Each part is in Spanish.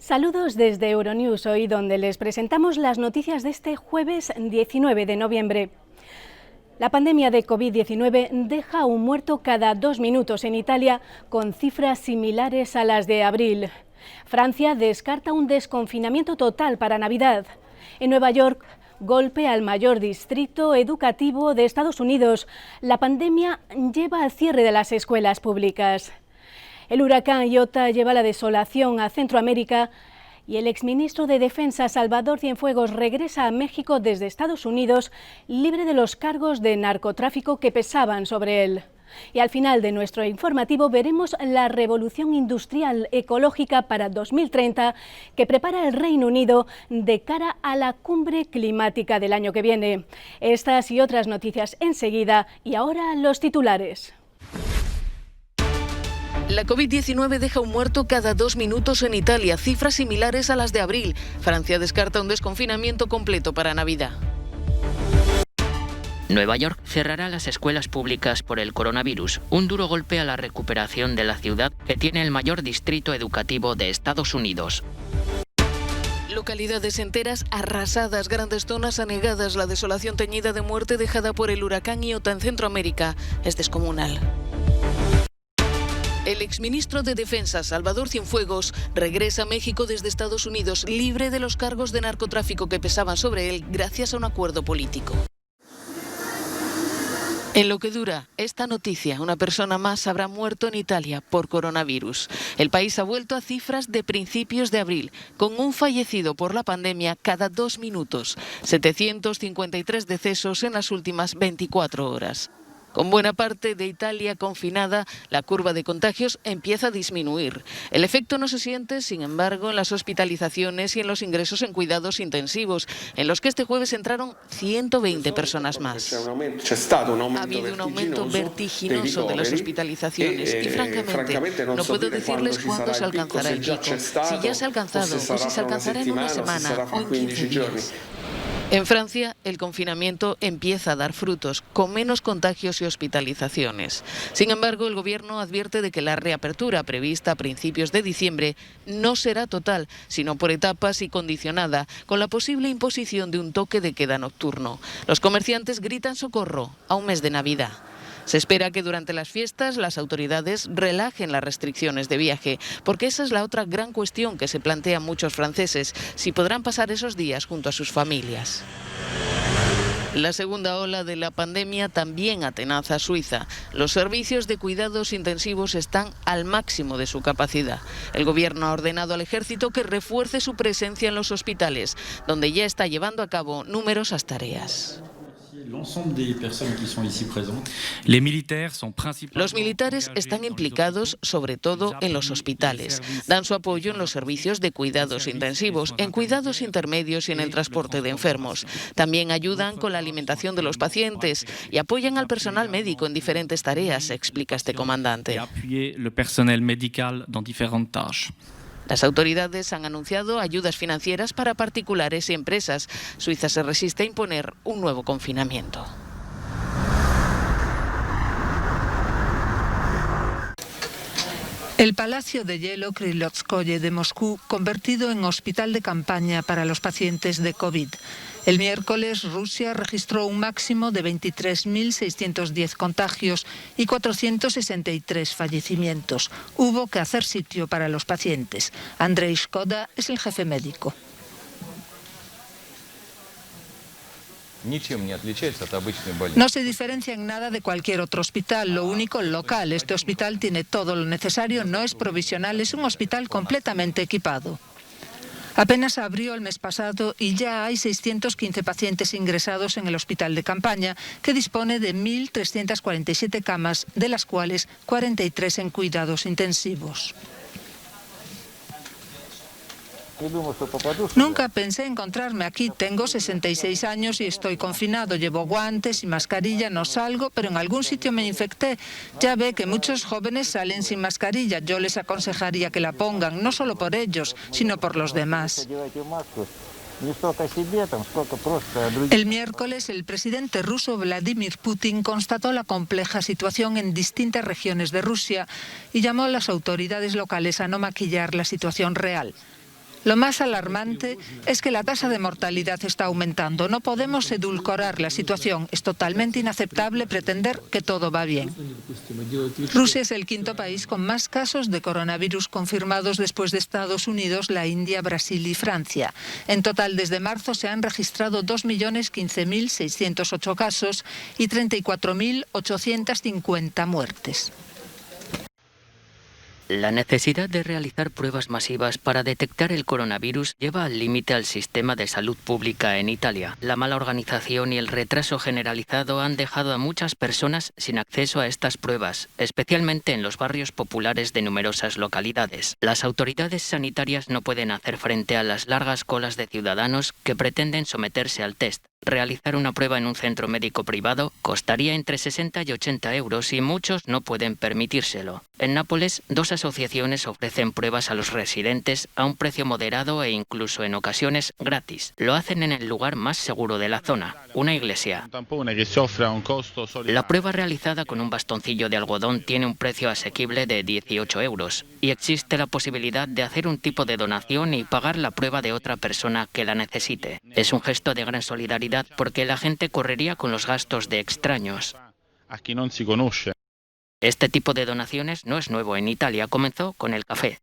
Saludos desde Euronews, hoy donde les presentamos las noticias de este jueves 19 de noviembre. La pandemia de COVID-19 deja un muerto cada 2 minutos en Italia, con cifras similares a las de abril. Francia descarta un desconfinamiento total para Navidad. En Nueva York, golpe al mayor distrito educativo de Estados Unidos. La pandemia lleva al cierre de las escuelas públicas. El huracán Iota lleva la desolación a Centroamérica y el exministro de Defensa Salvador Cienfuegos regresa a México desde Estados Unidos libre de los cargos de narcotráfico que pesaban sobre él. Y al final de nuestro informativo veremos la revolución industrial ecológica para 2030 que prepara el Reino Unido de cara a la cumbre climática del año que viene. Estas y otras noticias enseguida, y ahora los titulares. La COVID-19 deja un muerto cada 2 minutos en Italia, cifras similares a las de abril. Francia descarta un desconfinamiento completo para Navidad. Nueva York cerrará las escuelas públicas por el coronavirus, un duro golpe a la recuperación de la ciudad que tiene el mayor distrito educativo de Estados Unidos. Localidades enteras arrasadas, grandes zonas anegadas, la desolación teñida de muerte dejada por el huracán Iota en Centroamérica es descomunal. El exministro de Defensa, Salvador Cienfuegos, regresa a México desde Estados Unidos libre de los cargos de narcotráfico que pesaban sobre él gracias a un acuerdo político. En lo que dura esta noticia, una persona más habrá muerto en Italia por coronavirus. El país ha vuelto a cifras de principios de abril, con un fallecido por la pandemia cada 2 minutos, 753 decesos en las últimas 24 horas. Con buena parte de Italia confinada, la curva de contagios empieza a disminuir. El efecto no se siente, sin embargo, en las hospitalizaciones y en los ingresos en cuidados intensivos, en los que este jueves entraron 120 personas más. Ha habido un aumento vertiginoso de las hospitalizaciones y, francamente, no puedo decirles cuándo se alcanzará el pico, si ya se ha alcanzado o si se alcanzará en una semana o en 15 días. En Francia, el confinamiento empieza a dar frutos, con menos contagios y hospitalizaciones. Sin embargo, el gobierno advierte de que la reapertura prevista a principios de diciembre no será total, sino por etapas y condicionada, con la posible imposición de un toque de queda nocturno. Los comerciantes gritan socorro a un mes de Navidad. Se espera que durante las fiestas las autoridades relajen las restricciones de viaje, porque esa es la otra gran cuestión que se plantean muchos franceses, si podrán pasar esos días junto a sus familias. La segunda ola de la pandemia también atenaza a Suiza. Los servicios de cuidados intensivos están al máximo de su capacidad. El gobierno ha ordenado al ejército que refuerce su presencia en los hospitales, donde ya está llevando a cabo numerosas tareas. Los militares están implicados sobre todo en los hospitales. Dan su apoyo en los servicios de cuidados intensivos, en cuidados intermedios y en el transporte de enfermos. También ayudan con la alimentación de los pacientes y apoyan al personal médico en diferentes tareas, explica este comandante. Las autoridades han anunciado ayudas financieras para particulares y empresas. Suiza se resiste a imponer un nuevo confinamiento. El Palacio de Hielo Krylovskoye de Moscú, convertido en hospital de campaña para los pacientes de COVID. El miércoles, Rusia registró un máximo de 23.610 contagios y 463 fallecimientos. Hubo que hacer sitio para los pacientes. Andrei Shkoda es el jefe médico. No se diferencia en nada de cualquier otro hospital, lo único local. Este hospital tiene todo lo necesario, no es provisional, es un hospital completamente equipado. Apenas abrió el mes pasado y ya hay 615 pacientes ingresados en el hospital de campaña, que dispone de 1.347 camas, de las cuales 43 en cuidados intensivos. Nunca pensé encontrarme aquí. Tengo 66 años y estoy confinado. Llevo guantes y mascarilla, no salgo, pero en algún sitio me infecté. Ya ve que muchos jóvenes salen sin mascarilla. Yo les aconsejaría que la pongan, no solo por ellos, sino por los demás. El miércoles, el presidente ruso Vladimir Putin constató la compleja situación en distintas regiones de Rusia y llamó a las autoridades locales a no maquillar la situación real. Lo más alarmante es que la tasa de mortalidad está aumentando. No podemos edulcorar la situación. Es totalmente inaceptable pretender que todo va bien. Rusia es el quinto país con más casos de coronavirus confirmados después de Estados Unidos, la India, Brasil y Francia. En total, desde marzo se han registrado 2.015.608 casos y 34.850 muertes. La necesidad de realizar pruebas masivas para detectar el coronavirus lleva al límite al sistema de salud pública en Italia. La mala organización y el retraso generalizado han dejado a muchas personas sin acceso a estas pruebas, especialmente en los barrios populares de numerosas localidades. Las autoridades sanitarias no pueden hacer frente a las largas colas de ciudadanos que pretenden someterse al test. Realizar una prueba en un centro médico privado costaría entre 60 y 80 euros y muchos no pueden permitírselo. En Nápoles, 2 asociaciones ofrecen pruebas a los residentes a un precio moderado e incluso en ocasiones gratis. Lo hacen en el lugar más seguro de la zona, una iglesia. La prueba realizada con un bastoncillo de algodón tiene un precio asequible de 18 euros y existe la posibilidad de hacer un tipo de donación y pagar la prueba de otra persona que la necesite. Es un gesto de gran solidaridad porque la gente correría con los gastos de extraños. Este tipo de donaciones no es nuevo en Italia, comenzó con el café.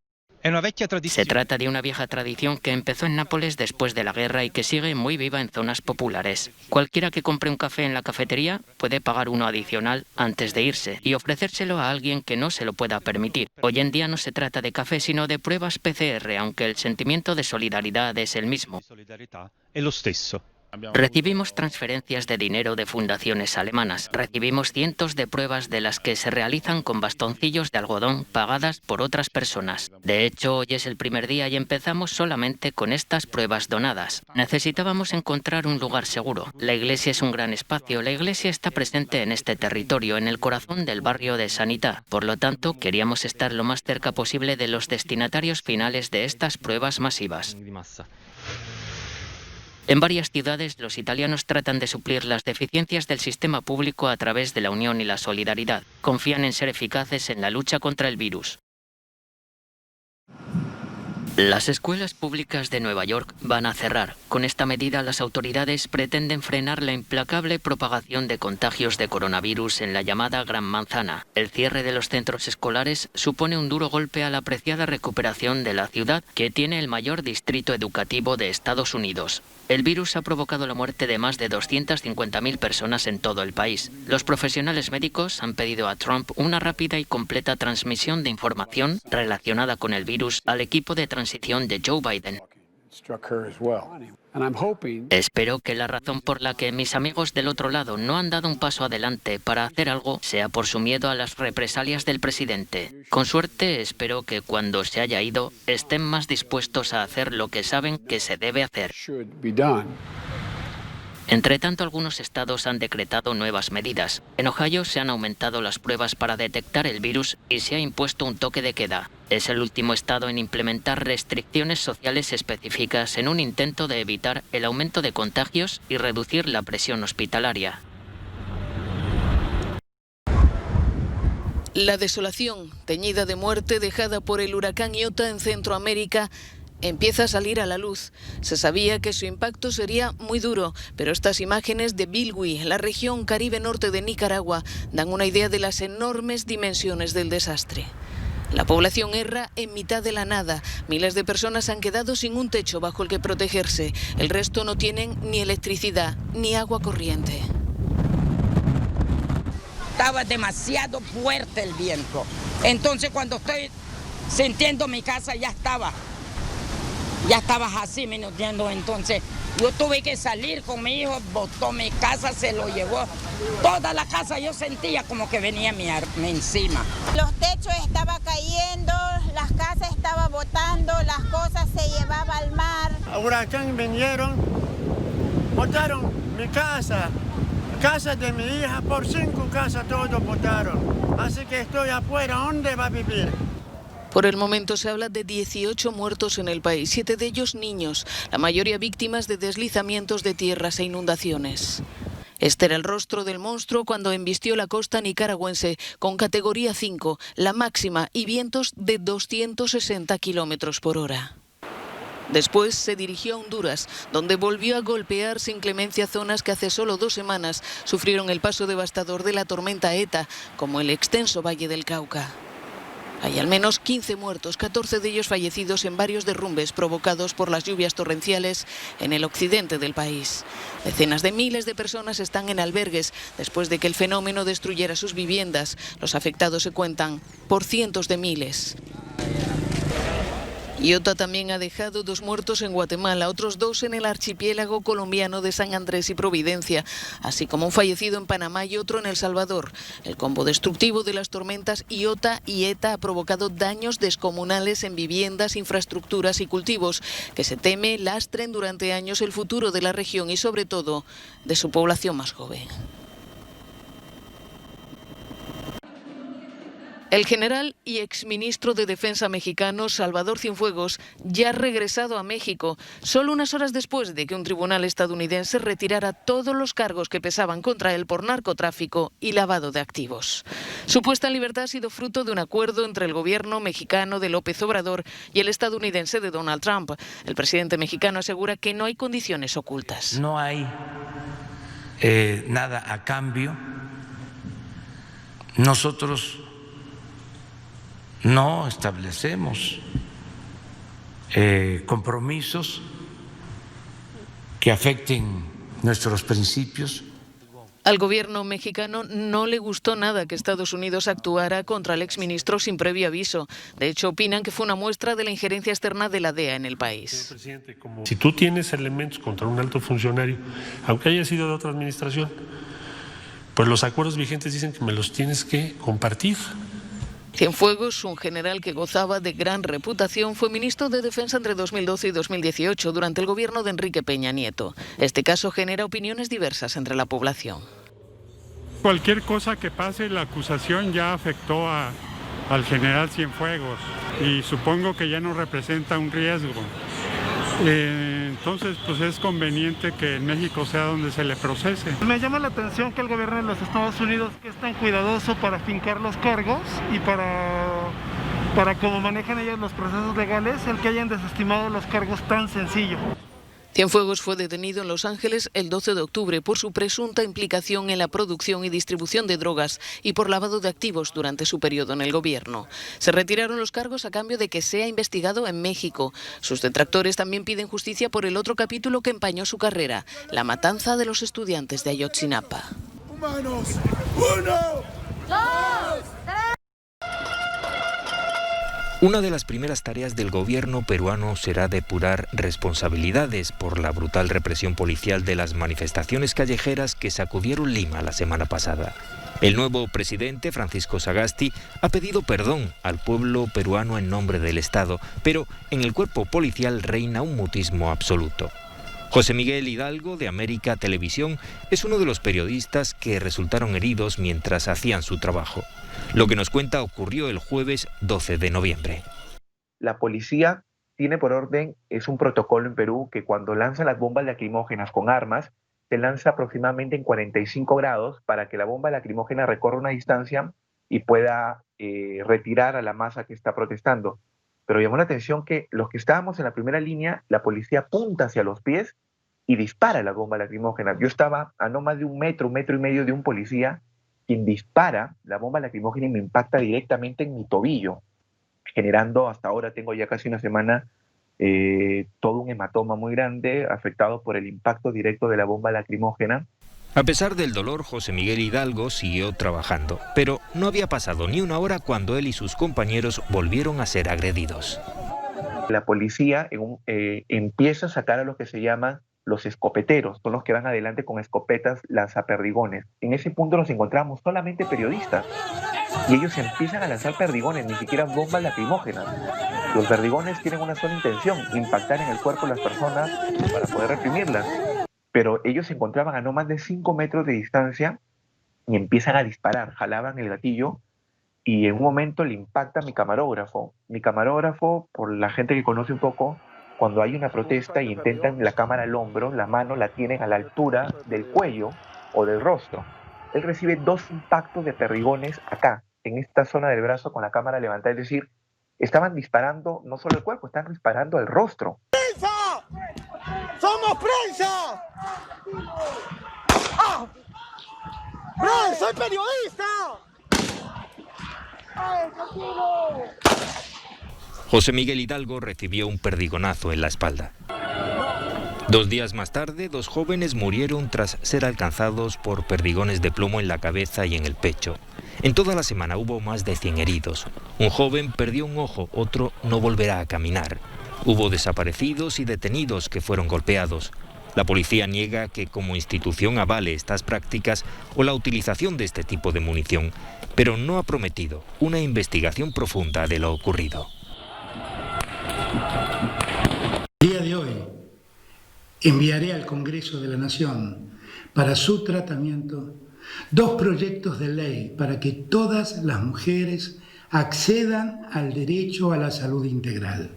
Se trata de una vieja tradición que empezó en Nápoles después de la guerra y que sigue muy viva en zonas populares. Cualquiera que compre un café en la cafetería puede pagar uno adicional antes de irse y ofrecérselo a alguien que no se lo pueda permitir. Hoy en día no se trata de café sino de pruebas PCR, aunque el sentimiento de solidaridad es el mismo. Recibimos transferencias de dinero de fundaciones alemanas. Recibimos cientos de pruebas de las que se realizan con bastoncillos de algodón pagadas por otras personas. De hecho, hoy es el primer día y empezamos solamente con estas pruebas donadas. Necesitábamos encontrar un lugar seguro. La iglesia es un gran espacio. La iglesia está presente en este territorio, en el corazón del barrio de Sanità. Por lo tanto, queríamos estar lo más cerca posible de los destinatarios finales de estas pruebas masivas. En varias ciudades, los italianos tratan de suplir las deficiencias del sistema público a través de la unión y la solidaridad. Confían en ser eficaces en la lucha contra el virus. Las escuelas públicas de Nueva York van a cerrar. Con esta medida, las autoridades pretenden frenar la implacable propagación de contagios de coronavirus en la llamada Gran Manzana. El cierre de los centros escolares supone un duro golpe a la apreciada recuperación de la ciudad, que tiene el mayor distrito educativo de Estados Unidos. El virus ha provocado la muerte de más de 250.000 personas en todo el país. Los profesionales médicos han pedido a Trump una rápida y completa transmisión de información relacionada con el virus al equipo de transición de Joe Biden. Espero que la razón por la que mis amigos del otro lado no han dado un paso adelante para hacer algo sea por su miedo a las represalias del presidente. Con suerte, espero que cuando se haya ido estén más dispuestos a hacer lo que saben que se debe hacer. Entre tanto, algunos estados han decretado nuevas medidas. En Ohio se han aumentado las pruebas para detectar el virus y se ha impuesto un toque de queda. Es el último estado en implementar restricciones sociales específicas en un intento de evitar el aumento de contagios y reducir la presión hospitalaria. La desolación, teñida de muerte dejada por el huracán Iota en Centroamérica, empieza a salir a la luz. Se sabía que su impacto sería muy duro, pero estas imágenes de Bilwi, la región caribe norte de Nicaragua, dan una idea de las enormes dimensiones del desastre. La población erra en mitad de la nada. Miles de personas han quedado sin un techo bajo el que protegerse. El resto no tienen ni electricidad ni agua corriente. Estaba demasiado fuerte el viento. Entonces cuando estoy sintiendo mi casa ya estaba así minuteando. Entonces yo tuve que salir con mi hijo, botó mi casa, se lo llevó. Toda la casa yo sentía como que venía encima. Los techos estaban cayendo, las casas estaban botando, las cosas se llevaban al mar. El huracán vinieron, botaron mi casa de mi hija, por 5 casas todos botaron. Así que estoy afuera, ¿dónde va a vivir? Por el momento se habla de 18 muertos en el país, 7 de ellos niños, la mayoría víctimas de deslizamientos de tierras e inundaciones. Este era el rostro del monstruo cuando embistió la costa nicaragüense con categoría 5, la máxima, y vientos de 260 kilómetros por hora. Después se dirigió a Honduras, donde volvió a golpear sin clemencia zonas que hace solo 2 semanas sufrieron el paso devastador de la tormenta ETA, como el extenso Valle del Cauca. Hay al menos 15 muertos, 14 de ellos fallecidos en varios derrumbes provocados por las lluvias torrenciales en el occidente del país. Decenas de miles de personas están en albergues después de que el fenómeno destruyera sus viviendas. Los afectados se cuentan por cientos de miles. Iota también ha dejado 2 muertos en Guatemala, otros 2 en el archipiélago colombiano de San Andrés y Providencia, así como un fallecido en Panamá y otro en El Salvador. El combo destructivo de las tormentas Iota y ETA ha provocado daños descomunales en viviendas, infraestructuras y cultivos que se teme lastren durante años el futuro de la región y sobre todo de su población más joven. El general y exministro de Defensa mexicano Salvador Cienfuegos ya ha regresado a México, solo unas horas después de que un tribunal estadounidense retirara todos los cargos que pesaban contra él por narcotráfico y lavado de activos. Su puesta en libertad ha sido fruto de un acuerdo entre el gobierno mexicano de López Obrador y el estadounidense de Donald Trump. El presidente mexicano asegura que no hay condiciones ocultas. No hay nada a cambio. Nosotros no establecemos compromisos que afecten nuestros principios. Al gobierno mexicano no le gustó nada que Estados Unidos actuara contra el exministro sin previo aviso. De hecho, opinan que fue una muestra de la injerencia externa de la DEA en el país. Si tú tienes elementos contra un alto funcionario, aunque haya sido de otra administración, pues los acuerdos vigentes dicen que me los tienes que compartir. Cienfuegos, un general que gozaba de gran reputación, fue ministro de Defensa entre 2012 y 2018 durante el gobierno de Enrique Peña Nieto. Este caso genera opiniones diversas entre la población. Cualquier cosa que pase, la acusación ya afectó al general Cienfuegos y supongo que ya no representa un riesgo. Entonces, pues es conveniente que en México sea donde se le procese. Me llama la atención que el gobierno de los Estados Unidos, que es tan cuidadoso para fincar los cargos y para cómo manejan ellos los procesos legales, el que hayan desestimado los cargos tan sencillo. Cienfuegos fue detenido en Los Ángeles el 12 de octubre por su presunta implicación en la producción y distribución de drogas y por lavado de activos durante su periodo en el gobierno. Se retiraron los cargos a cambio de que sea investigado en México. Sus detractores también piden justicia por el otro capítulo que empañó su carrera, la matanza de los estudiantes de Ayotzinapa. ¡Humanos! ¡Uno! ¡Dos! Una de las primeras tareas del gobierno peruano será depurar responsabilidades por la brutal represión policial de las manifestaciones callejeras que sacudieron Lima la semana pasada. El nuevo presidente, Francisco Sagasti, ha pedido perdón al pueblo peruano en nombre del Estado, pero en el cuerpo policial reina un mutismo absoluto. José Miguel Hidalgo, de América Televisión, es uno de los periodistas que resultaron heridos mientras hacían su trabajo. Lo que nos cuenta ocurrió el jueves 12 de noviembre. La policía tiene por orden, es un protocolo en Perú, que cuando lanzan las bombas lacrimógenas con armas, se lanza aproximadamente en 45 grados para que la bomba lacrimógena recorra una distancia y pueda retirar a la masa que está protestando. Pero llamó la atención que los que estábamos en la primera línea, la policía apunta hacia los pies y dispara la bomba lacrimógena. Yo estaba a no más de un metro y medio de un policía, quien dispara la bomba lacrimógena y me impacta directamente en mi tobillo, generando, hasta ahora tengo ya casi una semana, todo un hematoma muy grande afectado por el impacto directo de la bomba lacrimógena. A pesar del dolor, José Miguel Hidalgo siguió trabajando, pero no había pasado ni una hora cuando él y sus compañeros volvieron a ser agredidos. La policía empieza a sacar a lo que se llaman los escopeteros, son los que van adelante con escopetas lanzaperdigones. En ese punto nos encontramos solamente periodistas y ellos empiezan a lanzar perdigones, ni siquiera bombas lacrimógenas. Los perdigones tienen una sola intención, impactar en el cuerpo de las personas para poder reprimirlas. Pero ellos se encontraban a no más de 5 metros de distancia y empiezan a disparar, jalaban el gatillo y en un momento le impacta mi camarógrafo. Mi camarógrafo, por la gente que conoce un poco, cuando hay una protesta y intentan la cámara al hombro, la mano la tienen a la altura del cuello o del rostro. Él recibe 2 impactos de perdigones acá, en esta zona del brazo con la cámara levantada, es decir, estaban disparando no solo el cuerpo, estaban disparando al rostro. ¡Somos prensa! ¡Ah! ¡Bro, soy periodista! ¡Ay, tranquilo! José Miguel Hidalgo recibió un perdigonazo en la espalda. 2 días más tarde, 2 jóvenes murieron tras ser alcanzados por perdigones de plomo en la cabeza y en el pecho. En toda la semana hubo más de 100 heridos. Un joven perdió un ojo, otro no volverá a caminar. Hubo desaparecidos y detenidos que fueron golpeados. La policía niega que como institución avale estas prácticas o la utilización de este tipo de munición, pero no ha prometido una investigación profunda de lo ocurrido. El día de hoy enviaré al Congreso de la Nación para su tratamiento 2 proyectos de ley para que todas las mujeres accedan al derecho a la salud integral.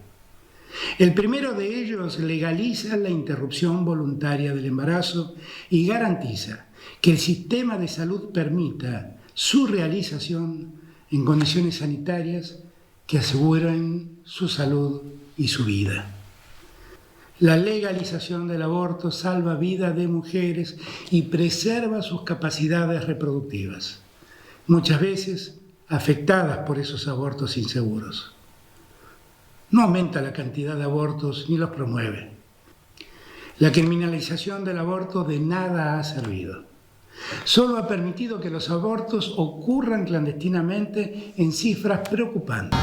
El primero de ellos legaliza la interrupción voluntaria del embarazo y garantiza que el sistema de salud permita su realización en condiciones sanitarias que aseguren su salud y su vida. La legalización del aborto salva vida de mujeres y preserva sus capacidades reproductivas, muchas veces afectadas por esos abortos inseguros. No aumenta la cantidad de abortos ni los promueve. La criminalización del aborto de nada ha servido. Solo ha permitido que los abortos ocurran clandestinamente en cifras preocupantes.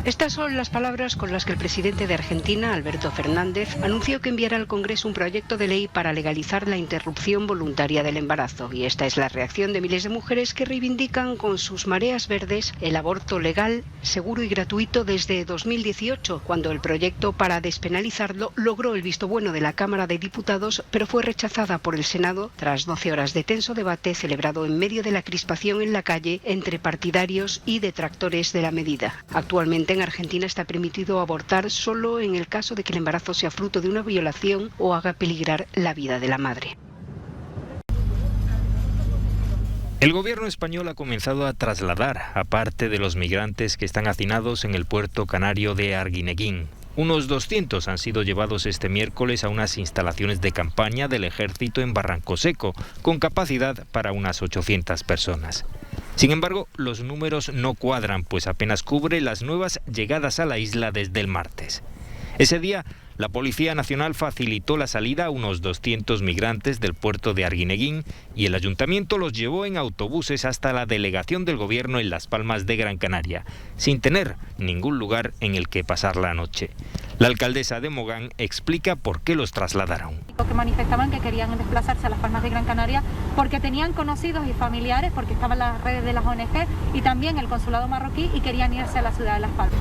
Estas son las palabras con las que el presidente de Argentina, Alberto Fernández, anunció que enviará al Congreso un proyecto de ley para legalizar la interrupción voluntaria del embarazo. Y esta es la reacción de miles de mujeres que reivindican con sus mareas verdes el aborto legal, seguro y gratuito desde 2018, cuando el proyecto para despenalizarlo logró el visto bueno de la Cámara de Diputados, pero fue rechazada por el Senado tras 12 horas de tenso debate celebrado en medio de la crispación en la calle entre partidarios y detractores de la medida. Actualmente en Argentina está permitido abortar solo en el caso de que el embarazo sea fruto de una violación o haga peligrar la vida de la madre. El gobierno español ha comenzado a trasladar a parte de los migrantes que están hacinados en el puerto canario de Arguineguín. Unos 200 han sido llevados este miércoles a unas instalaciones de campaña del ejército en Barranco Seco, con capacidad para unas 800 personas. Sin embargo, los números no cuadran, pues apenas cubre las nuevas llegadas a la isla desde el martes. Ese día, la Policía Nacional facilitó la salida a unos 200 migrantes del puerto de Arguineguín y el ayuntamiento los llevó en autobuses hasta la delegación del gobierno en Las Palmas de Gran Canaria, sin tener ningún lugar en el que pasar la noche. La alcaldesa de Mogán explica por qué los trasladaron. Que manifestaban que querían desplazarse a Las Palmas de Gran Canaria porque tenían conocidos y familiares, porque estaban las redes de las ONG y también el consulado marroquí y querían irse a la ciudad de Las Palmas.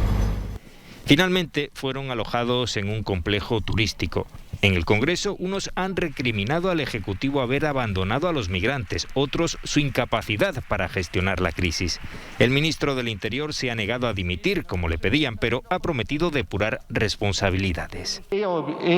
Finalmente fueron alojados en un complejo turístico. En el Congreso, unos han recriminado al Ejecutivo haber abandonado a los migrantes, otros su incapacidad para gestionar la crisis. El ministro del Interior se ha negado a dimitir, como le pedían, pero ha prometido depurar responsabilidades. He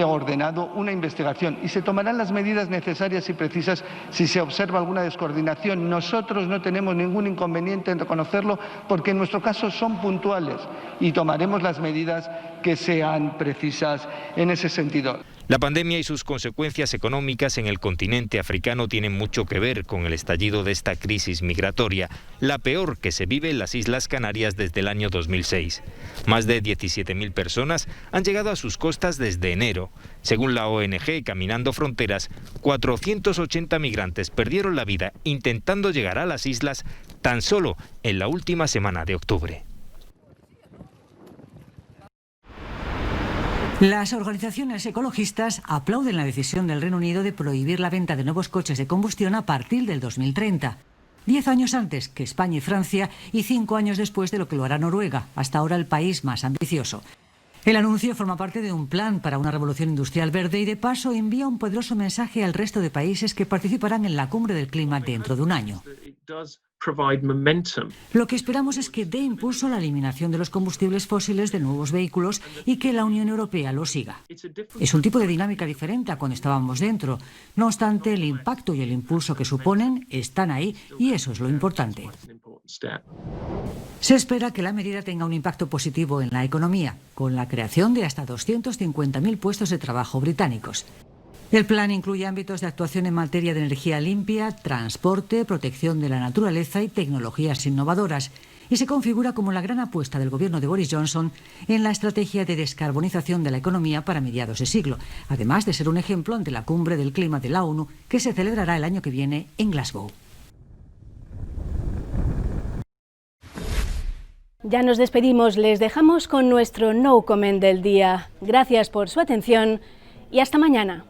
ordenado una investigación y se tomarán las medidas necesarias y precisas si se observa alguna descoordinación. Nosotros no tenemos ningún inconveniente en reconocerlo porque en nuestro caso son puntuales y tomaremos las medidas que sean precisas en ese sentido. La pandemia y sus consecuencias económicas en el continente africano tienen mucho que ver con el estallido de esta crisis migratoria, la peor que se vive en las Islas Canarias desde el año 2006. Más de 17.000 personas han llegado a sus costas desde enero. Según la ONG Caminando Fronteras, 480 migrantes perdieron la vida intentando llegar a las islas tan solo en la última semana de octubre. Las organizaciones ecologistas aplauden la decisión del Reino Unido de prohibir la venta de nuevos coches de combustión a partir del 2030. 10 años antes que España y Francia y 5 años después de lo que lo hará Noruega, hasta ahora el país más ambicioso. El anuncio forma parte de un plan para una revolución industrial verde y de paso envía un poderoso mensaje al resto de países que participarán en la cumbre del clima dentro de un año. Lo que esperamos es que dé impulso a la eliminación de los combustibles fósiles de nuevos vehículos y que la Unión Europea lo siga. Es un tipo de dinámica diferente a cuando estábamos dentro. No obstante, el impacto y el impulso que suponen están ahí y eso es lo importante. Se espera que la medida tenga un impacto positivo en la economía, con la creación de hasta 250.000 puestos de trabajo británicos. El plan incluye ámbitos de actuación en materia de energía limpia, transporte, protección de la naturaleza y tecnologías innovadoras, y se configura como la gran apuesta del gobierno de Boris Johnson en la estrategia de descarbonización de la economía para mediados de siglo, además de ser un ejemplo ante la cumbre del clima de la ONU que se celebrará el año que viene en Glasgow. Ya nos despedimos, les dejamos con nuestro No Comment del día. Gracias por su atención y hasta mañana.